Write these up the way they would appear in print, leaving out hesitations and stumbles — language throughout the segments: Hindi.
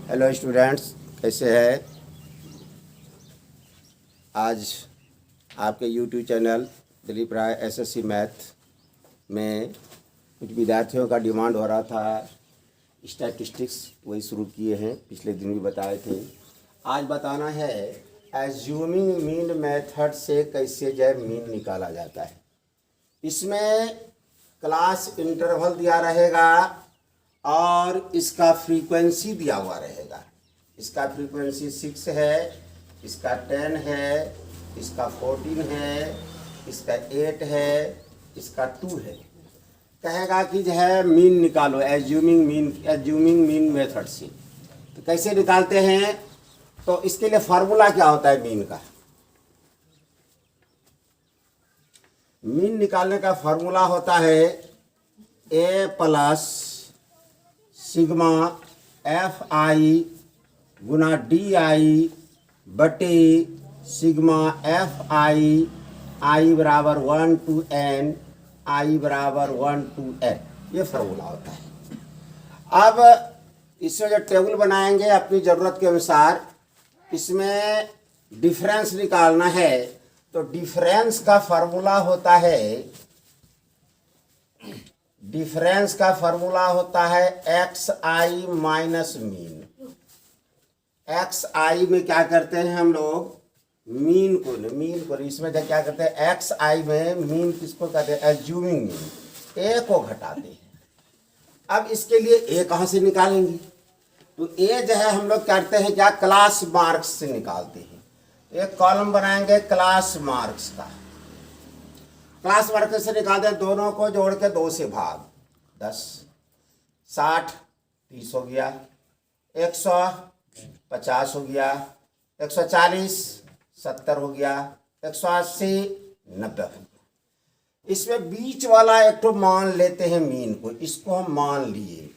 हेलो स्टूडेंट्स, कैसे हैं? आज आपके यूट्यूब चैनल दिलीप राय एसएससी मैथ में कुछ विद्यार्थियों का डिमांड हो रहा था स्टैटिस्टिक्स, वही शुरू किए हैं। पिछले दिन भी बताए थे। आज बताना है एज्यूमिंग मीन मेथड से कैसे जो मीन निकाला जाता है। इसमें क्लास इंटरवल दिया रहेगा और इसका फ्रीक्वेंसी दिया हुआ रहेगा। इसका फ्रीक्वेंसी 6 है, इसका 10 है, इसका 14 है, इसका 8 है, इसका 2 है। कहेगा कि जो है मीन निकालो एज्यूमिंग मीन मेथड से। तो कैसे निकालते हैं? तो इसके लिए फार्मूला क्या होता है मीन का? मीन निकालने का फार्मूला होता है A plus sigma F I गुना डी आई बटे सिग्मा एफ आई बराबर 1 to n, आई बराबर 1 to n। ये फार्मूला होता है। अब इसमें जो टेबल बनाएंगे अपनी ज़रूरत के अनुसार, इसमें डिफरेंस निकालना है। तो डिफरेंस का फार्मूला होता है एक्स आई माइनस मीन। एक्स आई में क्या करते हैं हम लोग? मीन को इसमें क्या करते हैं? एक्स आई में मीन किसको कहते हैं? Assuming mean. ए को घटाते हैं। अब इसके लिए ए कहाँ से निकालेंगे? तो ए जो है हम लोग करते हैं क्या? क्लास मार्क्स से निकालते हैं। एक कॉलम बनाएंगे क्लास मार्क्स का। क्लास मार्क्स से निकालते हैं, दोनों को जोड़ के 2 से भाग। 10 60 30 हो गया, 150 हो गया, 140 70 हो गया, 180 90 हो गया। इसमें बीच वाला एक तो मान लेते हैं मीन को। इसको हम मान लिए।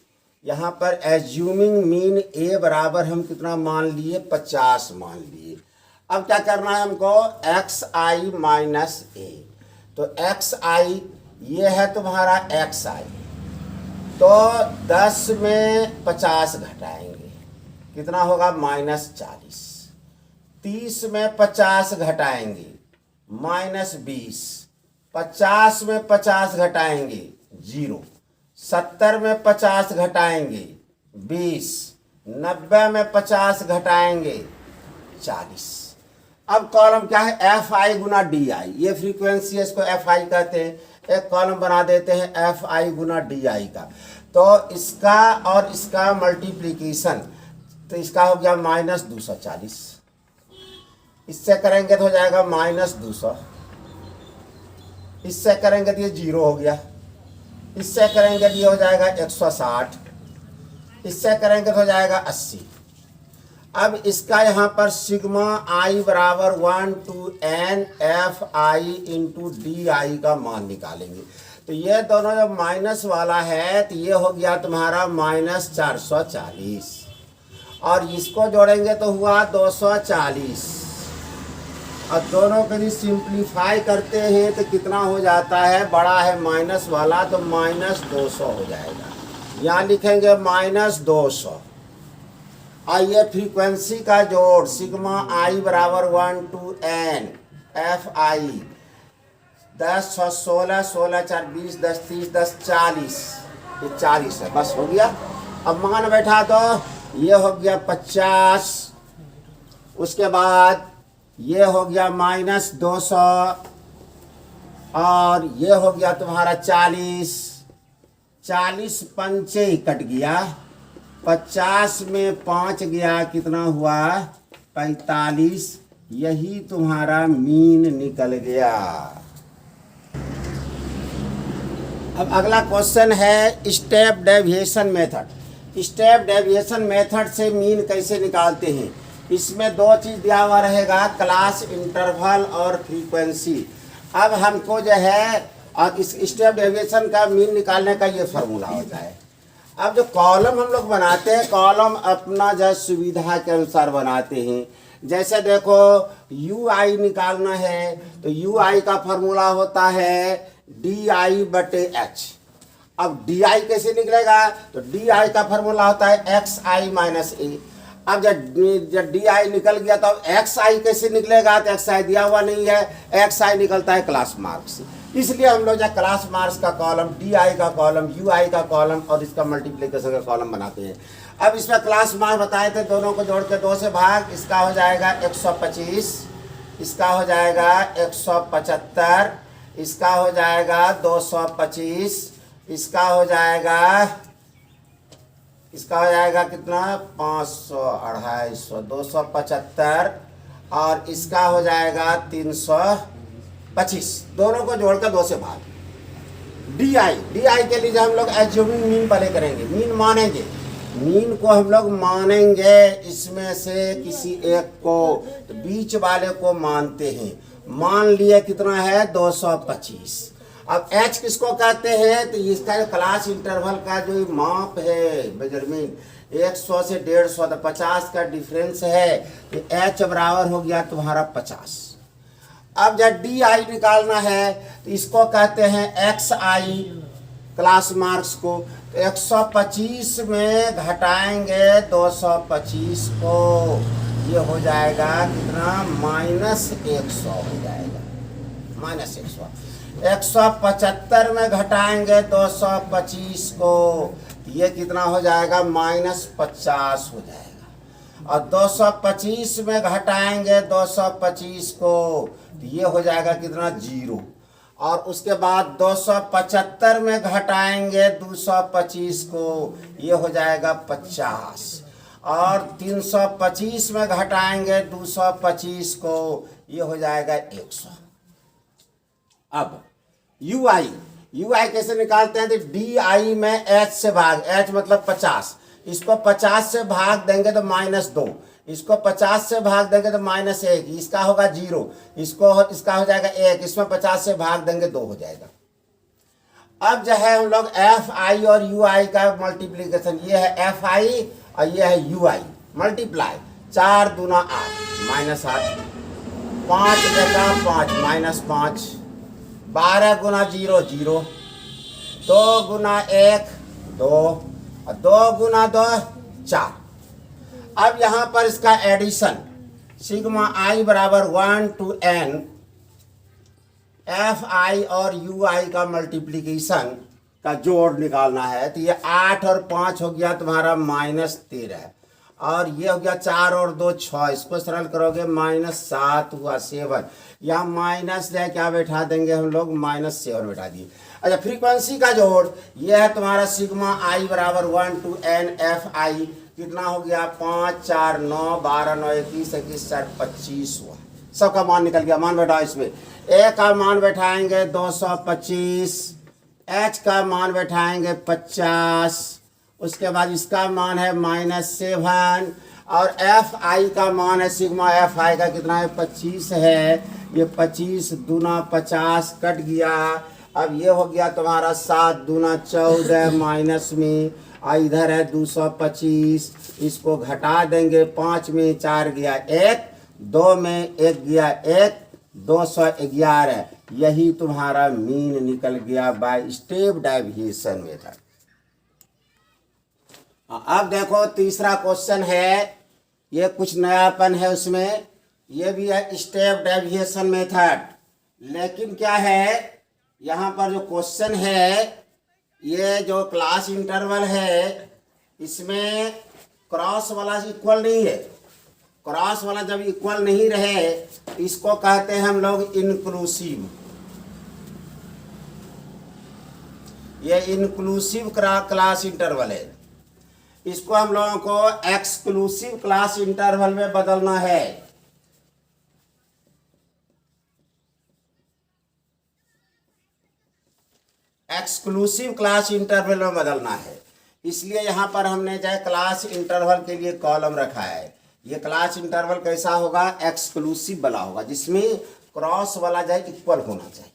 यहाँ पर एज्यूमिंग मीन ए बराबर हम कितना मान लिए? 50 मान लिए। अब क्या करना है हमको? एक्स आई माइनस ए। तो एक्स आई ये है तुम्हारा एक्स आई। तो 10 में 50 घटाएंगे, कितना होगा? -40। 30 में 50 घटाएंगे, -20। 50 में 50 घटाएंगे, 0। 70 में 50 घटाएंगे, 20। 90 में 50 घटाएंगे, 40। अब कॉलम क्या है? एफ आई गुना डी आई। ये फ्रीक्वेंसी है, इसको एफ आई कहते हैं। एक कॉलम बना देते हैं एफ आई गुना डी आई का। तो इसका और इसका मल्टीप्लीकेशन, तो इसका हो गया -240। इससे करेंगे तो हो जाएगा -200। इससे करेंगे तो ये 0 हो गया। इससे करेंगे तो ये हो जाएगा 160। इससे करेंगे तो हो जाएगा 80। अब इसका यहाँ पर सिग्मा आई बराबर 1 to n F I into D I का मान निकालेंगे। तो ये दोनों जब माइनस वाला है तो ये हो गया तुम्हारा -440। और इसको जोड़ेंगे तो हुआ 240। और दोनों को यदि सिंप्लीफाई करते हैं तो कितना हो जाता है? बड़ा है माइनस वाला, तो -200 हो जाएगा। यहाँ लिखेंगे -200। और ये फ्रीक्वेंसी का जोड़ सिग्मा आई बराबर 1 to n एफ आई। 10 6 16, 16 4 20, 10 30, 10 40। ये 40 है, बस हो गया। अब मान बैठा तो ये हो गया 50। उसके बाद ये हो गया -200। और ये हो गया तुम्हारा 40। 40 पंचे कट गया। 50 में 5 गया, कितना हुआ? 45। यही तुम्हारा मीन निकल गया। अब अगला क्वेश्चन है step deviation method. Step deviation method से मीन कैसे निकालते हैं? इसमें 2 चीज़ दिया हुआ रहेगा, क्लास इंटरवल और फ्रीक्वेंसी। अब हमको जो है और इस स्टेप डेविएशन का मीन निकालने का ये फार्मूला होता है। अब जो कॉलम हम लोग बनाते हैं, कॉलम अपना जो सुविधा के अनुसार बनाते हैं। जैसे देखो यू आई निकालना है तो यू आई का फार्मूला होता है डी आई बटे एच। अब डी आई कैसे निकलेगा? तो डी आई का फार्मूला होता है एक्स आई माइनस ए। अब जब डी आई निकल गया तो अब एक्स आई कैसे निकलेगा, तो एक्स आई दिया हुआ नहीं है, एक्स आई निकलता है क्लास मार्क्स। इसलिए हम लोग जो क्लास मार्क्स का कॉलम, डी आई का कॉलम, यू आई का कॉलम और इसका मल्टीप्लिकेशन का कॉलम बनाते हैं। अब इसमें क्लास मार्क्स बताए थे, दोनों को जोड़ के 2 से भाग, इसका हो जाएगा 125, इसका हो जाएगा 175, इसका हो जाएगा 225, इसका हो जाएगा कितना 500, 250, 275 और इसका हो जाएगा 325। दोनों को जोड़कर 2 से भाग। डी आई के लिए हम लोग एज्यूमिंग मीन पहले करेंगे, मीन मानेंगे, मीन को हम लोग मानेंगे इसमें से किसी एक को, तो बीच वाले को मानते हैं। मान लिए कितना है 225। अब h किसको कहते हैं, तो इसका क्लास इंटरवल का जो माप है मेजरमेंट 100 से 150, तो 50 का डिफरेंस है, तो h बराबर हो गया तुम्हारा 50। अब जब डी आई निकालना है तो इसको कहते हैं एक्स आई, क्लास मार्क्स को। तो 125 में घटाएंगे 225 को, ये हो जाएगा कितना -100 हो जाएगा, -100। 175 में घटाएंगे 225 को, ये कितना हो जाएगा -50 हो जाएगा। और 225 में घटाएंगे 225 को, तो ये हो जाएगा कितना 0। और उसके बाद 275 में घटाएंगे 225 को, ये हो जाएगा 50। और 325 में घटाएंगे 225 को, ये हो जाएगा 100। अब यू आई कैसे निकालते हैं, तो डी आई में एच से भाग, एच मतलब 50, इसको 50 से भाग देंगे तो -2, इसको 50 से भाग देंगे तो -1, इसका होगा 0, इसका हो जाएगा 1, इसमें 50 से भाग देंगे 2 हो जाएगा। अब जो है हम लोग एफ आई और यू आई का मल्टीप्लीकेशन, ये है एफ आई और ये है यू आई, मल्टीप्लाई 4 दूना 8 -8, 5 एका 5 -5, 12 गुना 0 0, 2 गुना 1 2 और 2 गुना 2 4। अब यहाँ पर इसका एडिशन सिग्मा आई बराबर 1 to n एफ आई और यू आई का मल्टीप्लिकेशन का जोड़ निकालना है। तो ये 8 और 5 हो गया तुम्हारा -13, और ये हो गया 4 और 2 6, इसको सरल करोगे -7 हुआ 7, यहाँ माइनस है क्या बैठा देंगे हम लोग -7 बैठा दिए। अच्छा, फ्रीक्वेंसी का जोड़ ये है तुम्हारा सिग्मा आई बराबर 1 to n एफ आई, कितना हो गया 5 4 9 12 9 21 21 4 25 हुआ। सबका मान निकल गया। मान बैठाओ इसमें, ए का मान बैठाएंगे 225, एच का मान बैठाएंगे 50, उसके बाद इसका मान है -7 और एफ आई का मान है सिग्मा एफ आई का कितना है 25 है, ये 25 दूना 50 कट गया। अब ये हो गया तुम्हारा 7 दूना 14 माइनस में, इधर है 225, इसको घटा देंगे, 5 में 4 गया 1, 2 में 1 गया 1, 211। यही तुम्हारा मीन निकल गया बाय स्टेप डेविएशन मेथड। अब देखो तीसरा क्वेश्चन है, ये कुछ नयापन है उसमें, ये भी है स्टेप डेविएशन मेथड, लेकिन क्या है यहाँ पर जो क्वेश्चन है, ये जो क्लास इंटरवल है इसमें क्रॉस वाला इक्वल नहीं है। क्रॉस वाला जब इक्वल नहीं रहे इसको कहते हैं हम लोग इंक्लूसिव। ये इंक्लूसिव क्लास इंटरवल है, इसको हम लोगों को एक्सक्लूसिव क्लास इंटरवल में बदलना है। एक्सक्लूसिव क्लास इंटरवल में बदलना है, इसलिए यहाँ पर हमने जो क्लास इंटरवल के लिए कॉलम रखा है। ये क्लास इंटरवल कैसा होगा, एक्सक्लूसिव वाला होगा, जिसमें क्रॉस वाला जो है इक्वल होना चाहिए।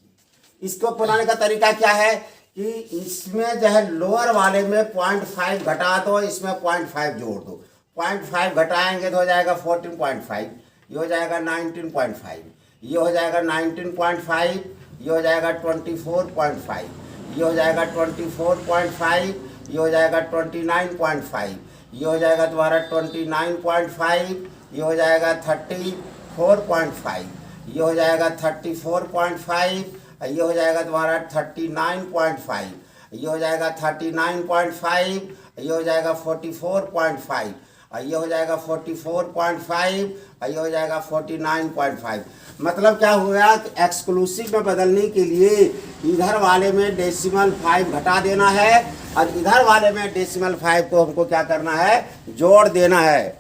इसको बनाने का तरीका क्या है कि इसमें जो है लोअर वाले में 0.5 घटा दो, इसमें 0.5 जोड़ दो। 0.5 घटाएंगे तो हो जाएगा 14.5, ये हो जाएगा 19.5, ये हो जाएगा 19.5, ये हो जाएगा 24.5, ये हो जाएगा 24.5, ये हो जाएगा 29.5, ये हो जाएगा तुम्हारा 29.5, ये हो जाएगा 34.5, ये हो जाएगा 34.5, ये हो जाएगा तुम्हारा 39.5, ये हो जाएगा 39.5, ये हो जाएगा 44.5, ये हो जाएगा 44.5, ये हो जाएगा 49.5। मतलब क्या हुआ कि एक्सक्लूसिव में बदलने के लिए इधर वाले में डेसिमल 5 घटा देना है और इधर वाले में डेसिमल 5 को हमको क्या करना है, जोड़ देना है।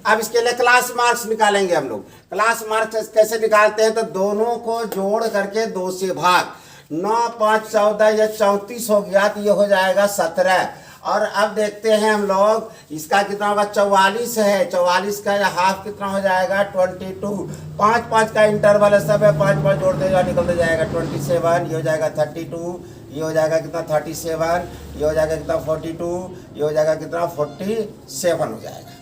अब इसके लिए क्लास मार्क्स निकालेंगे हम लोग। क्लास मार्क्स कैसे निकालते हैं, तो दोनों को जोड़ करके 2 से भाग, 9 5 14, ये 34 हो गया, तो ये हो जाएगा 17। और अब देखते हैं हम लोग इसका कितना होगा, 44 है, 44 का हाफ कितना हो जाएगा 22, 5 5 का इंटरवल है, सब है 5 5 जोड़ते जाओ निकलते जाएगा 27, ये हो जाएगा 32, ये हो जाएगा कितना 37, ये हो जाएगा कितना 42, ये हो जाएगा कितना 47 हो जाएगा।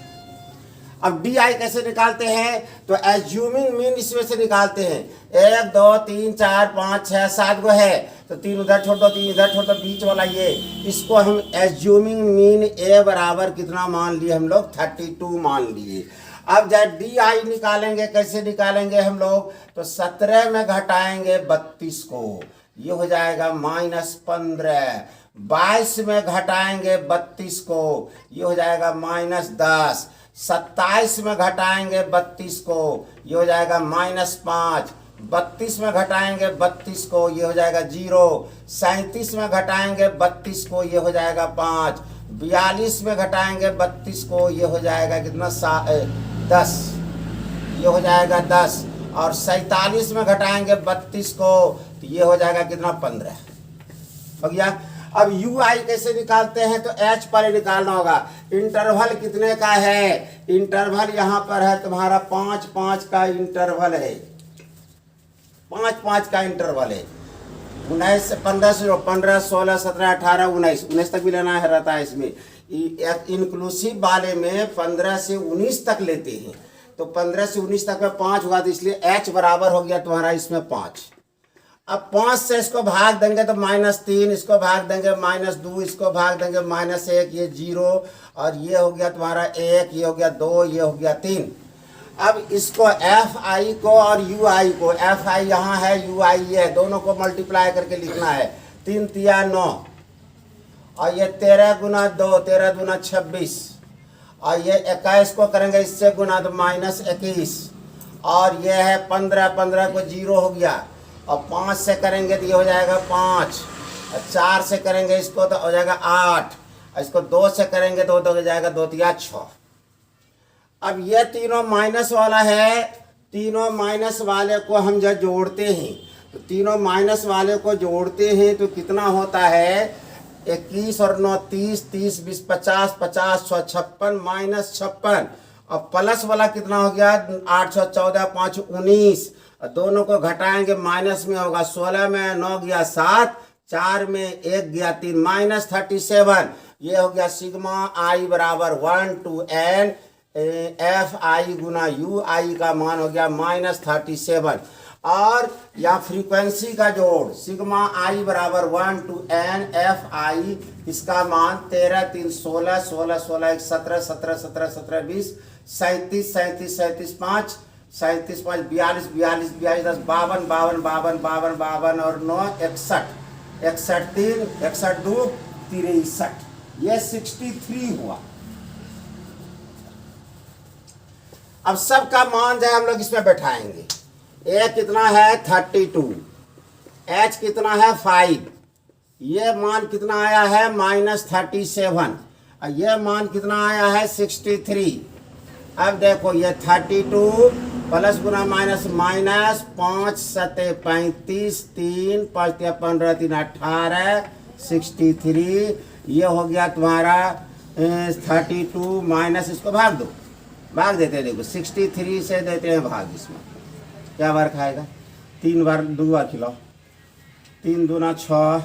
अब डी आई कैसे निकालते हैं, तो एज्यूमिंग मीन इसमें से निकालते हैं। 1 2 3 4 5 6 7 गो है, तो 3 उधर छोड़ दो, 3 इधर छोड़ दो, बीच वाला ये, इसको हम एज्यूमिंग मीन ए बराबर कितना मान लिए हम लोग, 32 मान लिए। अब जब डी आई निकालेंगे, कैसे निकालेंगे हम लोग, तो 17 में घटाएंगे 32 को, ये हो जाएगा -15, 22 में घटाएंगे 32 को, ये हो जाएगा -10, 27 में घटाएंगे 32 को, ये हो जाएगा -5, 32 में घटाएंगे 32 को, ये हो जाएगा 0, 37 में घटाएंगे 32 को, ये हो जाएगा 5, 42 में घटाएंगे 32 को, ये हो जाएगा कितना 10, ये हो जाएगा 10, और 47 में घटाएंगे 32 को, तो ये हो जाएगा कितना 15 हो गया। अब यू आई कैसे निकालते हैं, तो एच पर निकालना होगा। इंटरवल कितने का है, इंटरवल यहाँ पर है तुम्हारा 5 5 का इंटरवल है, 5 5 का इंटरवल है। 19 से 15 से 15 16 17 18 19 तक भी लेना है रहता है इसमें। इंक्लूसिव वाले में 15 से 19 तक लेते हैं, तो 15 से 19 तक में 5 हुआ, तो इसलिए एच बराबर हो गया तुम्हारा इसमें 5। अब 5 से इसको भाग देंगे तो -3, इसको भाग देंगे -2, इसको भाग देंगे -1, ये 0, और ये हो गया तुम्हारा 1, ये हो गया 2, ये हो गया 3। अब इसको एफ आई को और यू आई को, एफ आई यहाँ है, यू आई ये है, दोनों को मल्टीप्लाई करके लिखना है। 3 तिया 9, और ये 13 गुना 2, 13 दूना 26, और ये 21 को करेंगे इससे गुना तो -21, और ये है 15, 15 को 0 हो गया, और 5 से करेंगे तो ये हो जाएगा 5, और 4 से करेंगे इसको तो हो जाएगा 8, और इसको 2 से करेंगे तो हो जाएगा 2 तिया 6। अब ये तीनों माइनस वाला है, तीनों माइनस वाले को हम जब जोड़ते हैं, तो तीनों माइनस वाले को जोड़ते हैं तो कितना होता है, 21 और 9 30, 30 20 50, 50 156 -56, और प्लस वाला कितना हो गया 814, 5 19, दोनों को घटाएंगे माइनस में होगा 16 में 9 गया 7, 4 में 1 गया 3, -37। ये हो गया सिग्मा आई बराबर 1 to n एफ आई गुना यू आई का मान हो गया -37। और या फ्रीक्वेंसी का जोड़ सिग्मा आई बराबर 1 to n एफ आई, इसका मान 13 3 16, 16 16 1 17, 17 17 17 20, 37 37 37 5, 37 5 42 42 42 10 52 52 52 52 52 और 9 61, 61 3 61 2 63, ये 63 हुआ। अब सबका मान जो है हम लोग इसमें बैठाएंगे। ए कितना है 32, एच कितना है 5, ये मान कितना आया है -37, और ये मान कितना आया है 63। अब देखो ये 32 प्लस गुना माइनस, 5 7 35, 3 5 15 3 18, 63, ये हो गया तुम्हारा 32 माइनस, इसको भाग दो, भाग देते हैं। देखो 63 से देते हैं भाग, इसमें क्या बार खाएगा, 3 बार 2 बार खिलाओ, 3 दूना 6,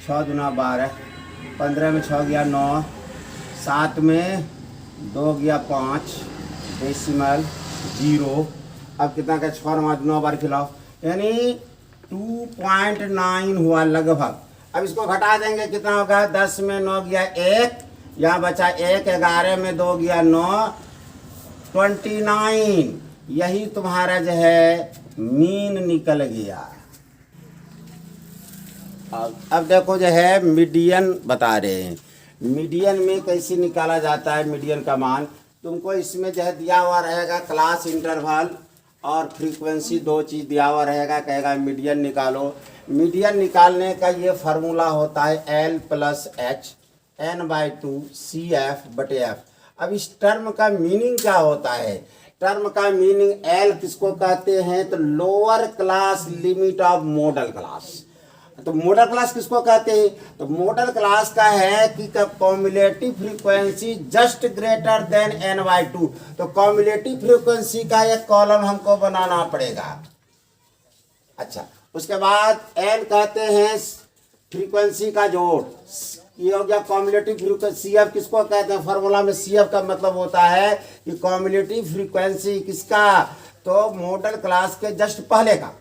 6 दूना 12, 15 में 6 गया 9, 7 में 2 गया 5, डेसिमल 0। अब कितना का 6 9 बार खिलाओ, यानी 2.9 हुआ लगभग। अब इसको घटा देंगे, कितना होगा, 10 में 9 गया 1, यहाँ बचा 1, 11 में 2 गया 9, 29। यही तुम्हारा जो है मीन निकल गया। अब देखो जो है मीडियन बता रहे हैं, मीडियन में कैसे निकाला जाता है मीडियन का मान। तुमको इसमें जो है दिया हुआ रहेगा क्लास इंटरवल और फ्रीक्वेंसी, दो चीज़ दिया हुआ रहेगा, कहेगा मीडियन निकालो। मीडियन निकालने का ये फार्मूला होता है L + H n/2 CF/F। अब इस टर्म का मीनिंग क्या होता है? टर्म का मीनिंग L किसको कहते हैं, तो lower class limit of model class. तो मॉडल क्लास किसको कहते हैं, तो मॉडल क्लास का है कि cumulative frequency just greater than n/2। तो कम्युलेटिव फ्रीक्वेंसी का एक कॉलम हमको बनाना पड़ेगा। अच्छा, उसके बाद n कहते हैं फ्रीक्वेंसी का जोड़, ये हो गया कम्युलेटिव फ्रीक्वेंसी। CF किसको कहते हैं, फार्मूला में CF का मतलब होता है कि कम्युलेटिव फ्रीक्वेंसी किसका, तो मॉडल क्लास के जस्ट पहले का।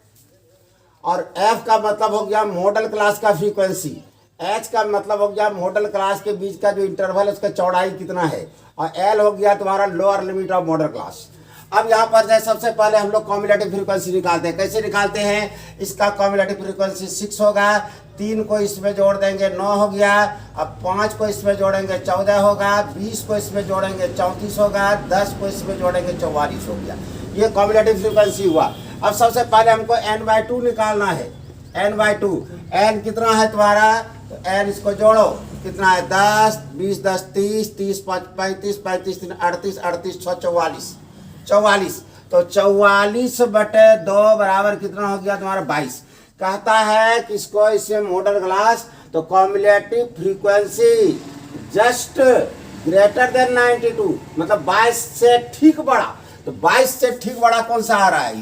और F का मतलब हो गया मॉडल क्लास का फ्रीक्वेंसी, H का मतलब हो गया मॉडल क्लास के बीच का जो इंटरवल है उसका चौड़ाई कितना है, और L हो गया तुम्हारा lower limit of model class. अब यहाँ पर जो सबसे पहले हम लोग कम्युलेटिव फ्रीक्वेंसी निकालते हैं। कैसे निकालते हैं, इसका कम्युलेटिव फ्रीक्वेंसी 6 होगा, 3 को इसमें जोड़ देंगे 9 हो गया, अब 5 को इसमें जोड़ेंगे 14 होगा, 20 को इसमें जोड़ेंगे 34 होगा, 10 को इसमें जोड़ेंगे 44 हो गया। ये कम्युलेटिव फ्रीक्वेंसी हुआ। अब सबसे पहले हमको n/2 निकालना है। n/2 n कितना है तुम्हारा, तो n इसको जोड़ो, कितना है 10, 20, 10, 30, 30, 35, 35, 3, 38, 38, 6, 44, 44। तो 44/2 बराबर कितना हो गया तुम्हारा 22। कहता है किसको, इससे मॉडल क्लास, तो cumulative frequency just greater than 92, मतलब 22 से ठीक बड़ा। तो 22 से ठीक बड़ा कौन सा आ रहा है,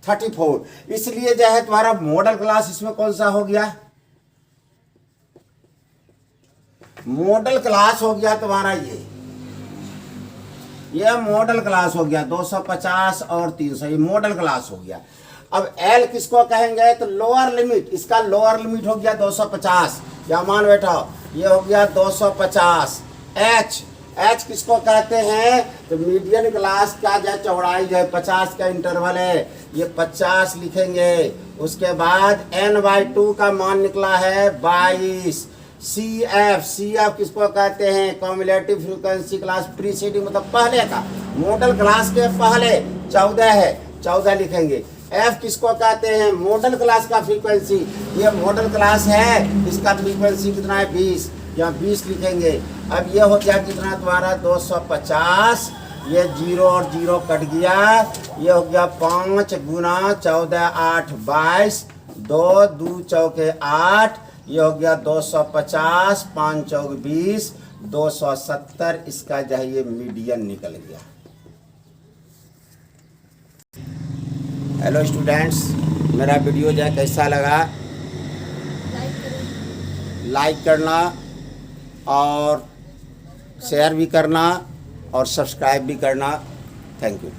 34। इसलिए जो है तुम्हारा मॉडल क्लास इसमें कौन सा हो गया, मॉडल क्लास हो गया तुम्हारा ये मॉडल क्लास हो गया 250 और 300, ये मॉडल क्लास हो गया। अब L किसको कहेंगे, तो लोअर लिमिट, इसका लोअर लिमिट हो गया 250, या मान बैठा, ये हो गया 250। H किसको कहते हैं, तो मीडियन क्लास का जो चौड़ाई है 50 का इंटरवल है, ये 50 लिखेंगे। उसके बाद n/2 का मान निकला है 22। CF किसको कहते हैं, कम्युलेटिव फ्रीक्वेंसी क्लास प्रीसीडिंग, मतलब पहले का, मॉडल क्लास के पहले 14 है, 14 लिखेंगे। F किसको कहते हैं, मॉडल क्लास का फ्रीक्वेंसी, ये मॉडल क्लास है, इसका फ्रीक्वेंसी कितना है 20, यहाँ 20 लिखेंगे। अब ये हो गया कितना तुम्हारा 250, ये 0 और 0 कट गया, ये हो गया 5 गुना 14 8 22, 2 2 चौके 8, ये हो गया 250, 5 चौक 20, 270। इसका जो है ये मीडियन निकल गया। हेलो स्टूडेंट्स, मेरा वीडियो जो है कैसा लगा, लाइक करना और शेयर भी करना और सब्सक्राइब भी करना। Thank you.